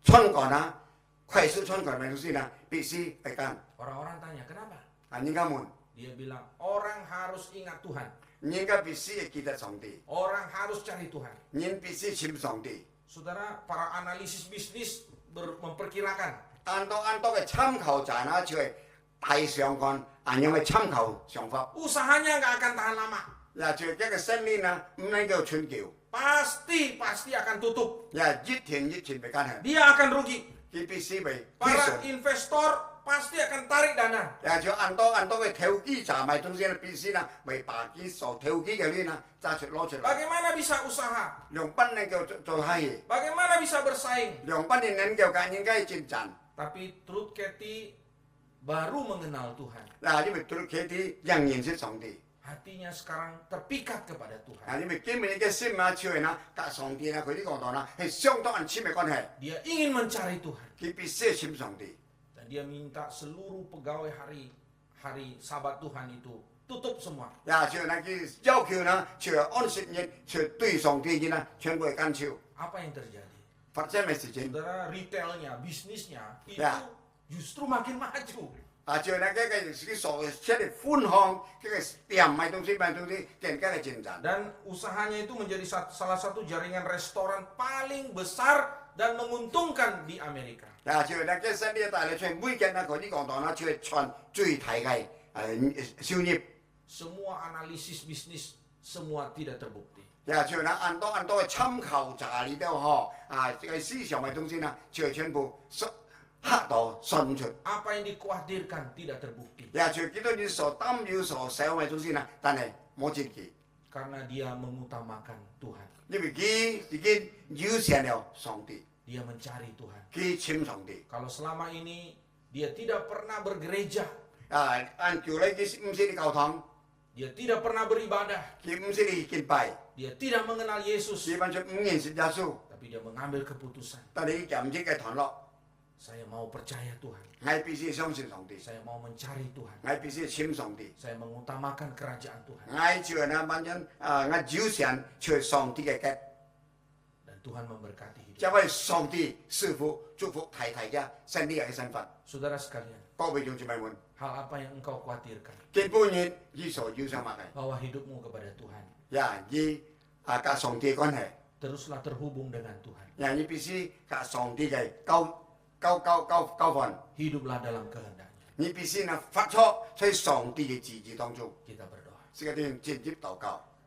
餐館啊，快速餐館嘅東西呢，必須係咁。 Orang-orang tanya, kenapa? 應該門， Dia bilang, orang harus ingat Tuhan. 應該必須記得上帝， Orang harus cari Tuhan. 應必須尋上帝。 Saudara, para analisis bisnis memperkirakan 按多嘅參考者呢，就係大上幹，因為參考想法， usahanya nggak akan tahan lama. 就一個生意呢，唔能夠長久， Pasti akan tutup. 一天未間係， Dia akan rugi. 佢必須為 Para investor pasti akan tarik dana. 就按多嘅投機者買東西呢，必須呢為把啲所投機嘅呢揸出攞出嚟， Bagaimana bisa usaha? 兩班能夠做下嘢。 Bagaimana bisa bersaing? 兩班人能夠應該進展。 Tapi Truth Cathy baru mengenal Tuhan. 嗱，因為對佢啲仍然識上帝。 Hatinya sekarang terpikat kepada Tuhan. 嗱，因為今日嘅心啊，超人啊，隔上帝啊，佢啲講堂啦，係相當人親嘅關係。 Dia ingin mencari Tuhan. 佢必須親上帝。 Dan dia minta seluruh pegawai hari Sabat Tuhan itu tutup semua. 嗱，超人啊，佢要求呢，超人安息日，超對上帝嘅呢，全部係干超。 Apa yang terjadi? 發生咩事情？ Saudara, retailnya, bisnisnya itu Ya. justru makin maju. 超人啊，佢所出嚟寬項，佢店賣東西，更加嘅進展。 Dan usahanya itu menjadi salah satu jaringan restoran paling besar dan menguntungkan di Amerika. 嗱，超人啊，佢生意大嚟，全每間啊，佢啲講堂啦，超係傳最大嘅收入。 Semua analisis bisnis semua tidak terbukti. Apa yang dikhawatirkan tidak terbukti. 超幾多你所擔憂所想嘅東西呢，但係冇證據， Karena dia mengutamakan Tuhan. 因為佢已經優先了上帝， Dia mencari Tuhan. 佢親上帝。 Kalau selama ini dia tidak pernah bergereja, 按舊嚟佢唔識你教堂， dia tidak pernah beribadah, 佢唔識你敬拜， dia tidak mengenal Yesus, 基本上唔認識耶穌， tapi dia mengambil keputusan. 但係佢唔識嘅堂落， Saya mau percaya Tuhan. 我必須相信上帝， Saya mau mencari Tuhan. 我必須親上帝。 Saya mengutamakan kerajaan Tuhan. 我就係那班人我優先去上帝嘅腳， Dan Tuhan memberkati hidup. 因為上帝師傅祝福太太嘅生理嘅身份。 Saudara sekalian, 各位弟兄姊妹們， hal apa yang engkau khawatirkan? 基本上以所要想物嘅， Bawa hidupmu kepada Tuhan. 以跟上帝嘅關係， Teruslah terhubung dengan Tuhan. 你必須跟上帝嘅交換， Hiduplah dalam kehendaknya. 你必須呢發出喺上帝嘅旨意當中。 Kita berdoa. 是個啲直接禱告。